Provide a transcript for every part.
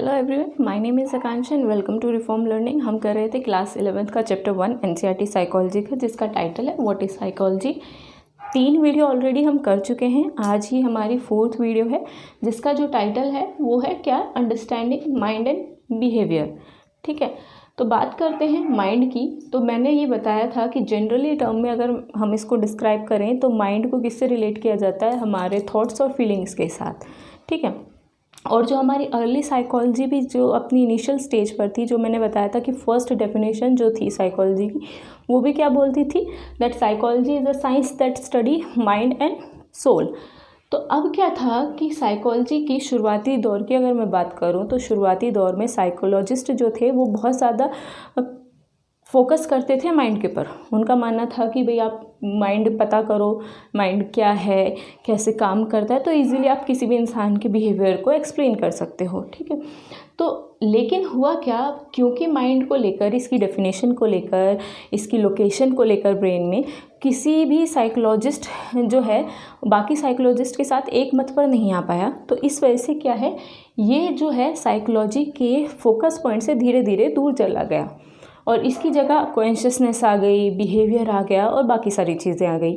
Hello everyone, my name is Akanksha and welcome to Reform Learning. हम कर रहे थे क्लास 11th का चैप्टर 1 एनसीईआरटी साइकोलॉजी का, जिसका टाइटल है what is psychology. 3 video already हम कर चुके हैं। आज ही हमारी 4th वीडियो है, जिसका जो टाइटल है वो है क्या, अंडरस्टैंडिंग माइंड एंड बिहेवियर। ठीक है, तो बात करते हैं माइंड की। तो मैंने ये बताया था कि जनरली टर्म में अगर हम इसको डिस्क्राइब करें तो माइंड को किससे रिलेट किया जाता है, हमारे थॉट्स और फीलिंग्स के साथ। ठीक है, और जो हमारी अर्ली साइकोलॉजी भी जो अपनी इनिशियल स्टेज पर थी, जो मैंने बताया था कि फर्स्ट डेफिनेशन जो थी साइकोलॉजी की, वो भी क्या बोलती थी, that psychology is a science that study mind and soul. तो अब क्या था कि साइकोलॉजी की शुरुआती दौर की अगर मैं बात करूं तो शुरुआती दौर में साइकोलॉजिस्ट जो थे वो बहुत ज़्यादा फोकस करते थे माइंड के ऊपर। उनका मानना था कि भाई आप माइंड पता करो, माइंड क्या है, कैसे काम करता है, तो इजीली आप किसी भी इंसान के बिहेवियर को एक्सप्लेन कर सकते हो। ठीक है, तो लेकिन हुआ क्या, क्योंकि माइंड को लेकर, इसकी डेफिनेशन को लेकर, इसकी लोकेशन को लेकर ब्रेन में किसी भी साइकोलॉजिस्ट जो है बाकी साइकोलॉजिस्ट के साथ एक मत पर नहीं आ पाया। तो इस वजह से क्या है, ये जो है साइकोलॉजी के फोकस पॉइंट से धीरे धीरे दूर चला गया और इसकी जगह कॉन्शियसनेस आ गई, बिहेवियर आ गया और बाकी सारी चीज़ें आ गई।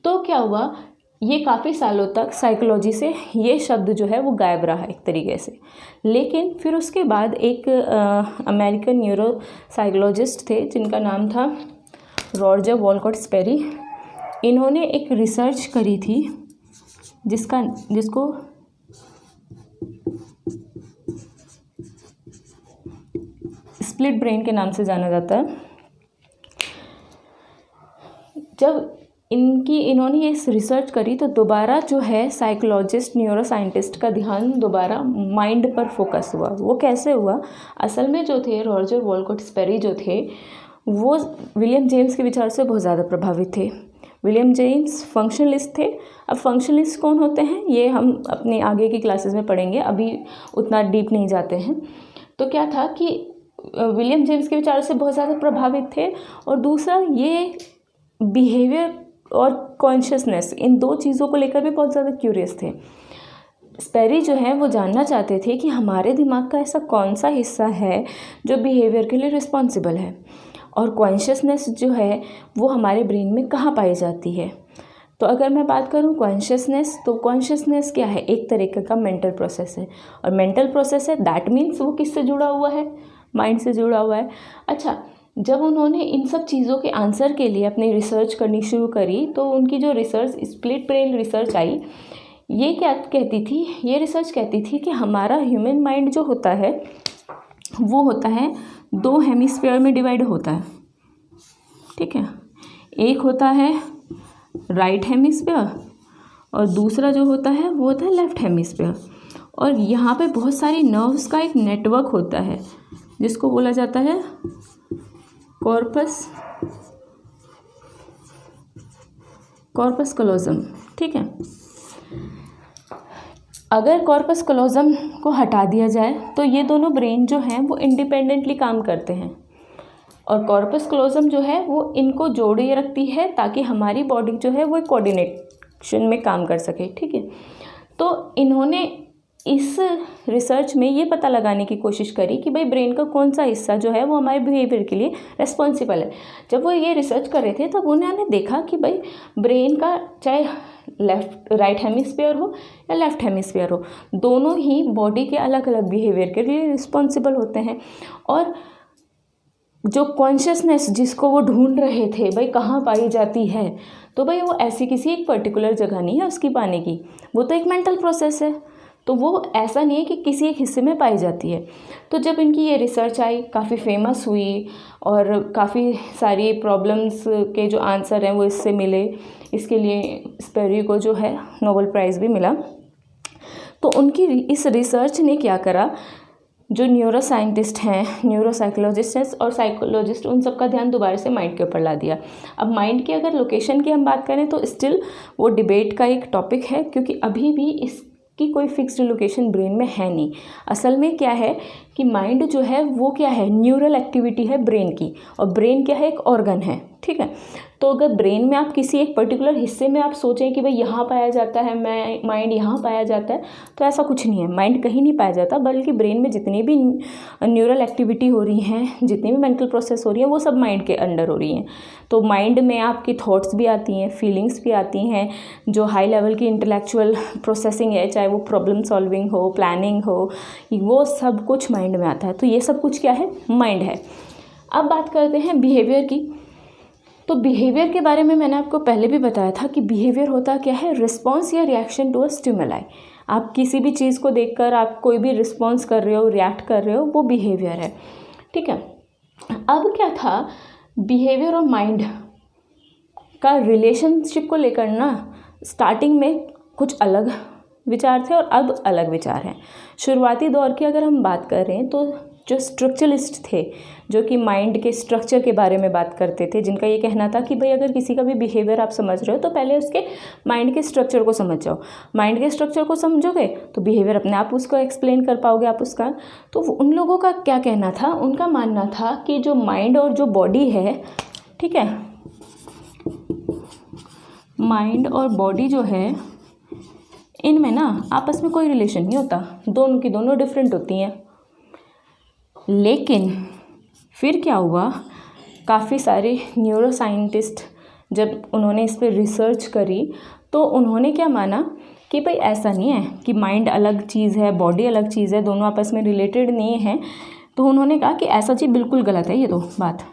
तो क्या हुआ, ये काफ़ी सालों तक साइकोलॉजी से ये शब्द जो है वो गायब रहा एक तरीके से। लेकिन फिर उसके बाद एक अमेरिकन न्यूरो साइकोलॉजिस्ट थे जिनका नाम था रॉजर वॉलकॉट स्पेरी। इन्होंने एक रिसर्च करी थी जिसको स्प्लिट ब्रेन के नाम से जाना जाता है। जब इन्होंने ये रिसर्च करी तो दोबारा जो है साइकोलॉजिस्ट, न्यूरो साइंटिस्ट का ध्यान दोबारा माइंड पर फोकस हुआ। वो कैसे हुआ, असल में जो थे रॉजर वॉलकॉट स्पेरी जो थे वो विलियम जेम्स के विचार से बहुत ज़्यादा प्रभावित थे। विलियम जेम्स फंक्शनलिस्ट थे। अब फंक्शनलिस्ट कौन होते हैं ये हम अपने आगे की क्लासेस में पढ़ेंगे, अभी उतना डीप नहीं जाते हैं। तो क्या था कि विलियम जेम्स के विचार से बहुत ज़्यादा प्रभावित थे, और दूसरा ये बिहेवियर और कॉन्शियसनेस, इन 2 चीज़ों को लेकर भी बहुत ज़्यादा क्यूरियस थे। स्पेरी जो है वो जानना चाहते थे कि हमारे दिमाग का ऐसा कौन सा हिस्सा है जो बिहेवियर के लिए रिस्पॉन्सिबल है, और कॉन्शियसनेस जो है वो हमारे ब्रेन में कहाँ पाई जाती है। तो अगर मैं बात करूँ कॉन्शियसनेस, तो कॉन्शियसनेस क्या है, एक तरीके का मेंटल प्रोसेस है, और मेंटल प्रोसेस है दैट मीन्स वो किससे जुड़ा हुआ है, माइंड से जुड़ा हुआ है। अच्छा, जब उन्होंने इन सब चीज़ों के आंसर के लिए अपनी रिसर्च करनी शुरू करी तो उनकी जो रिसर्च स्प्लिट ब्रेन रिसर्च आई, ये क्या कहती थी, ये रिसर्च कहती थी कि हमारा ह्यूमन माइंड जो होता है वो होता है 2 हेमिस्फीयर में डिवाइड होता है। ठीक है, एक होता है राइट हेमिस्फीयर और दूसरा जो होता है वो होता है लेफ्ट हेमिस्फीयर। और यहाँ पे बहुत सारी नर्व्स का एक नेटवर्क होता है जिसको बोला जाता है कॉर्पस कलोजम। ठीक है, अगर कॉर्पस कलोजम को हटा दिया जाए तो ये दोनों ब्रेन जो हैं वो इंडिपेंडेंटली काम करते हैं, और कॉर्पस कलोजम जो है वो इनको जोड़े रखती है ताकि हमारी बॉडी जो है वो कोऑर्डिनेशन में काम कर सके। ठीक है, तो इन्होंने इस रिसर्च में ये पता लगाने की कोशिश करी कि भाई ब्रेन का कौन सा हिस्सा जो है वो हमारे बिहेवियर के लिए रिस्पॉन्सिबल है। जब वो ये रिसर्च कर रहे थे तब उन्होंने देखा कि भाई ब्रेन का चाहे राइट हेमिस्फीयर हो या लेफ्ट हेमिस्फीयर हो, दोनों ही बॉडी के अलग अलग बिहेवियर के लिए रिस्पॉन्सिबल होते हैं। और जो कॉन्शियसनेस जिसको वो ढूंढ रहे थे भाई कहाँ पाई जाती है, तो भाई वो ऐसी किसी एक पर्टिकुलर जगह नहीं है उसकी पाने की, वो तो एक मेंटल प्रोसेस है, तो वो ऐसा नहीं है कि किसी एक हिस्से में पाई जाती है। तो जब इनकी ये रिसर्च आई, काफ़ी फेमस हुई और काफ़ी सारी प्रॉब्लम्स के जो आंसर हैं वो इससे मिले, इसके लिए स्पेरी को जो है नोबेल प्राइज़ भी मिला। तो उनकी इस रिसर्च ने क्या करा, जो न्यूरो साइंटिस्ट हैं, न्यूरो साइकोलॉजिस्ट हैं और साइकोलॉजिस्ट, उन सब का ध्यान दोबारा से माइंड के ऊपर ला दिया। अब माइंड की अगर लोकेशन की हम बात करें तो स्टिल वो डिबेट का एक टॉपिक है, क्योंकि अभी भी इसकी कोई फिक्स्ड लोकेशन ब्रेन में है नहीं। असल में क्या है कि माइंड जो है वो क्या है, न्यूरल एक्टिविटी है ब्रेन की, और ब्रेन क्या है, एक ऑर्गन है, ठीक है। तो अगर ब्रेन में आप किसी एक पर्टिकुलर हिस्से में आप सोचें कि भाई यहाँ पाया जाता है, माइंड यहाँ पाया जाता है, तो ऐसा कुछ नहीं है, माइंड कहीं नहीं पाया जाता, बल्कि ब्रेन में जितनी भी न्यूरल एक्टिविटी हो रही हैं, जितनी भी मेंटल प्रोसेस हो रही हैं, वो सब माइंड के अंडर हो रही हैं। तो माइंड में आपकी थॉट्स भी आती हैं, फीलिंग्स भी आती हैं, जो हाई लेवल की इंटेलेक्चुअल प्रोसेसिंग है, चाहे वो प्रॉब्लम सॉल्विंग हो, प्लानिंग हो, वो सब कुछ माइंड में आता है। तो ये सब कुछ क्या है, माइंड है। अब बात करते हैं बिहेवियर की। तो बिहेवियर के बारे में मैंने आपको पहले भी बताया था कि बिहेवियर होता क्या है, रिस्पॉन्स या रिएक्शन टू अ स्टिमुलाई। आप किसी भी चीज़ को देखकर आप कोई भी रिस्पॉन्स कर रहे हो, रिएक्ट कर रहे हो, वो बिहेवियर है, ठीक है। अब क्या था, बिहेवियर और माइंड का रिलेशनशिप को लेकर ना स्टार्टिंग में कुछ अलग विचार थे और अब अलग विचार हैं। शुरुआती दौर की अगर हम बात करें तो जो स्ट्रक्चरलिस्ट थे, जो कि माइंड के स्ट्रक्चर के बारे में बात करते थे, जिनका ये कहना था कि भाई अगर किसी का भी बिहेवियर आप समझ रहे हो तो पहले उसके माइंड के स्ट्रक्चर को समझ जाओ, माइंड के स्ट्रक्चर को समझोगे तो बिहेवियर अपने आप उसको एक्सप्लेन कर पाओगे आप उसका। तो उन लोगों का क्या कहना था, उनका मानना था कि जो माइंड और जो बॉडी है, ठीक है, माइंड और बॉडी जो है, इनमें ना आपस में कोई रिलेशन नहीं होता, दोनों की दोनों डिफरेंट होती हैं। लेकिन फिर क्या हुआ, काफ़ी सारे न्यूरो साइंटिस्ट जब उन्होंने इस पर रिसर्च करी तो उन्होंने क्या माना कि भाई ऐसा नहीं है कि माइंड अलग चीज़ है, बॉडी अलग चीज़ है, दोनों आपस में रिलेटेड नहीं है। तो उन्होंने कहा कि ऐसा चीज़ बिल्कुल गलत है ये तो बात,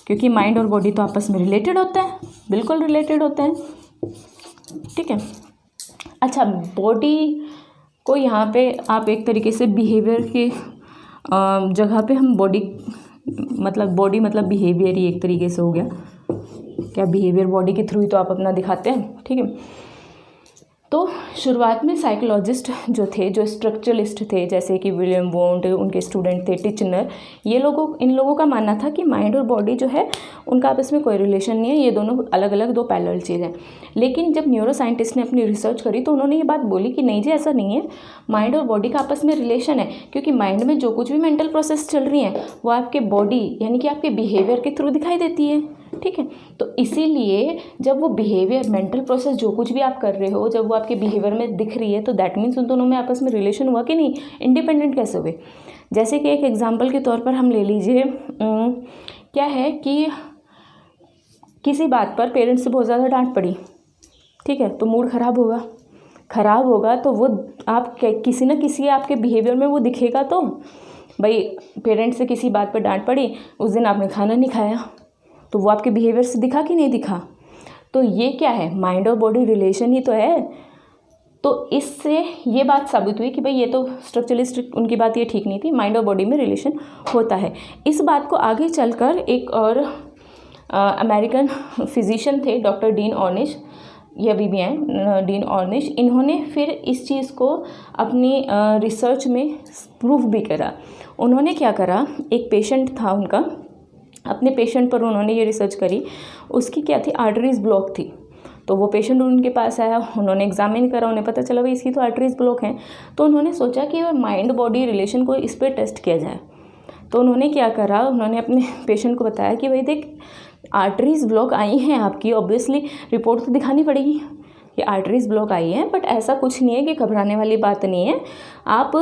क्योंकि माइंड और बॉडी तो आपस में रिलेटेड होता है, बिल्कुल रिलेटेड होते हैं, ठीक है। अच्छा, बॉडी को यहाँ पे आप एक तरीके से बिहेवियर के जगह पे हम बॉडी मतलब बिहेवियर ही एक तरीके से हो गया, क्या बिहेवियर बॉडी के थ्रू ही तो आप अपना दिखाते हैं, ठीक है। तो शुरुआत में साइकोलॉजिस्ट जो थे, जो स्ट्रक्चरलिस्ट थे, जैसे कि विलियम वोंट, उनके स्टूडेंट थे टिचनर, इन लोगों का मानना था कि माइंड और बॉडी जो है उनका आपस में कोई रिलेशन नहीं है, ये दोनों अलग अलग दो पैरेलल चीज़ हैं। लेकिन जब न्यूरो साइंटिस्ट ने अपनी रिसर्च करी तो उन्होंने ये बात बोली कि नहीं जी, ऐसा नहीं है, माइंड और बॉडी का आपस में रिलेशन है, क्योंकि माइंड में जो कुछ भी मेंटल प्रोसेस चल रही हैं वो आपके बॉडी यानी कि आपके बिहेवियर के थ्रू दिखाई देती है, ठीक है। तो इसीलिए जब वो बिहेवियर, मेंटल प्रोसेस जो कुछ भी आप कर रहे हो, जब वो आपके बिहेवियर में दिख रही है तो दैट मीन्स उन दोनों में आपस में रिलेशन हुआ कि नहीं, इंडिपेंडेंट कैसे हुए। जैसे कि एक एग्जांपल के तौर पर हम ले लीजिए, क्या है कि किसी बात पर पेरेंट्स से बहुत ज़्यादा डांट पड़ी, ठीक है, तो मूड ख़राब होगा तो वो आप किसी न किसी आपके बिहेवियर में वो दिखेगा। तो भाई पेरेंट्स से किसी बात पर डांट पड़ी, उस दिन आपने खाना नहीं खाया, तो वो आपके बिहेवियर से दिखा कि नहीं दिखा। तो ये क्या है, माइंड और बॉडी रिलेशन ही तो है। तो इससे ये बात साबित हुई कि भाई ये तो स्ट्रक्चरलिस्ट, उनकी बात ये ठीक नहीं थी, माइंड और बॉडी में रिलेशन होता है। इस बात को आगे चलकर एक और अमेरिकन फिजिशियन थे, डॉक्टर डीन ऑर्निश, ये अभी भी हैं, डीन ऑर्निश, इन्होंने फिर इस चीज़ को अपनी रिसर्च में प्रूफ भी करा। उन्होंने क्या करा, एक पेशेंट था उनका, अपने पेशेंट पर उन्होंने ये रिसर्च करी, उसकी क्या थी, आर्टरीज ब्लॉक थी। तो वो पेशेंट उनके पास आया, उन्होंने एग्जामिन करा, उन्हें पता चला भाई इसकी तो आर्टरीज ब्लॉक हैं। तो उन्होंने सोचा कि माइंड बॉडी रिलेशन को इस पर टेस्ट किया जाए। तो उन्होंने क्या करा, उन्होंने अपने पेशेंट को बताया कि भाई देख, आर्टरीज ब्लॉक आई हैं आपकी, ऑब्वियसली रिपोर्ट तो दिखानी पड़ेगी कि आर्टरीज ब्लॉक आई हैं, बट ऐसा कुछ नहीं है कि घबराने वाली बात नहीं है, आप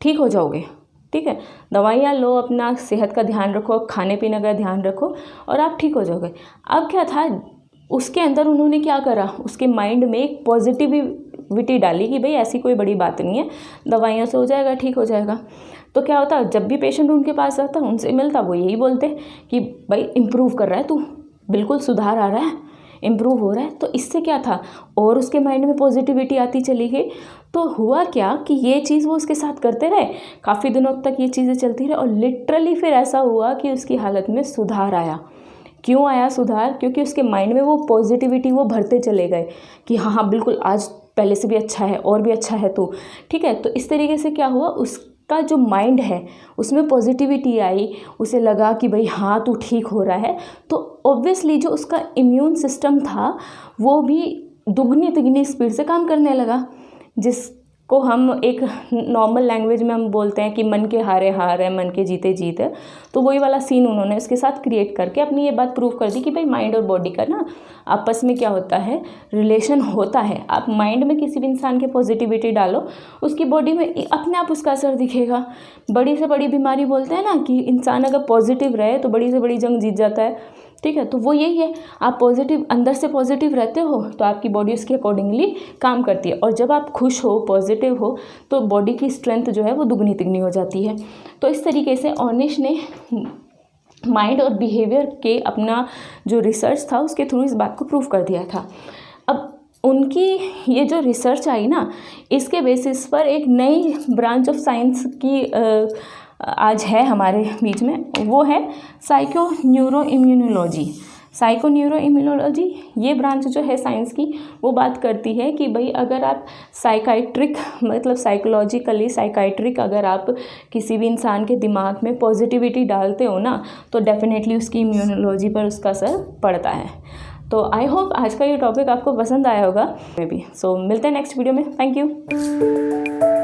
ठीक हो जाओगे, ठीक है। दवाइयाँ लो, अपना सेहत का ध्यान रखो, खाने पीने का ध्यान रखो और आप ठीक हो जाओगे। अब क्या था, उसके अंदर उन्होंने क्या करा, उसके माइंड में एक पॉजिटिविटी डाली कि भाई ऐसी कोई बड़ी बात नहीं है, दवाइयों से हो जाएगा, ठीक हो जाएगा। तो क्या होता, जब भी पेशेंट उनके पास आता, उनसे मिलता, वो यही बोलते कि भाई इम्प्रूव कर रहा है तू, बिल्कुल सुधार आ रहा है, इम्प्रूव हो रहा है। तो इससे क्या था, और उसके माइंड में पॉजिटिविटी आती चली गई। तो हुआ क्या कि ये चीज़ वो उसके साथ करते रहे, काफ़ी दिनों तक ये चीज़ें चलती रही और लिटरली फिर ऐसा हुआ कि उसकी हालत में सुधार आया। क्यों आया सुधार, क्योंकि उसके माइंड में वो पॉजिटिविटी वो भरते चले गए कि हाँ हाँ बिल्कुल, आज पहले से भी अच्छा है और भी अच्छा है, तो ठीक है। तो इस तरीके से क्या हुआ, उसका जो माइंड है उसमें पॉजिटिविटी आई, उसे लगा कि भाई हाँ तू ठीक हो रहा है। तो ऑब्वियसली जो उसका इम्यून सिस्टम था वो भी दुगनी तिगनी स्पीड से काम करने लगा, जिसको को हम एक नॉर्मल लैंग्वेज में हम बोलते हैं कि मन के हारे हार है, मन के जीते जीत है। तो वही वाला सीन उन्होंने उसके साथ क्रिएट करके अपनी ये बात प्रूव कर दी कि भाई माइंड और बॉडी का ना आपस में क्या होता है, रिलेशन होता है। आप माइंड में किसी भी इंसान के पॉजिटिविटी डालो, उसकी बॉडी में अपने आप उसका असर दिखेगा। बड़ी से बड़ी बीमारी बोलते हैं ना कि इंसान अगर पॉजिटिव रहे तो बड़ी से बड़ी जंग जीत जाता है, ठीक है। तो वो यही है, आप पॉजिटिव अंदर से पॉजिटिव रहते हो तो आपकी बॉडी उसके अकॉर्डिंगली काम करती है। और जब आप खुश हो, पॉजिटिव हो, तो बॉडी की स्ट्रेंथ जो है वो दुगनी तिगनी हो जाती है। तो इस तरीके से ऑर्निश ने माइंड और बिहेवियर के अपना जो रिसर्च था उसके थ्रू इस बात को प्रूव कर दिया था। अब उनकी ये जो रिसर्च आई ना, इसके बेसिस पर एक नई ब्रांच ऑफ साइंस की आज है हमारे बीच में, वो है psycho neuro immunology. Psycho neuro immunology ये ब्रांच जो है साइंस की, वो बात करती है कि भाई अगर आप साइकाइट्रिक मतलब साइकोलॉजिकली साइकाइट्रिक अगर आप किसी भी इंसान के दिमाग में पॉजिटिविटी डालते हो ना, तो डेफिनेटली उसकी इम्यूनोलॉजी पर उसका असर पड़ता है। तो आई होप आज का ये टॉपिक आपको पसंद आया होगा मे बी। सो मिलते हैं नेक्स्ट वीडियो में। Thank you.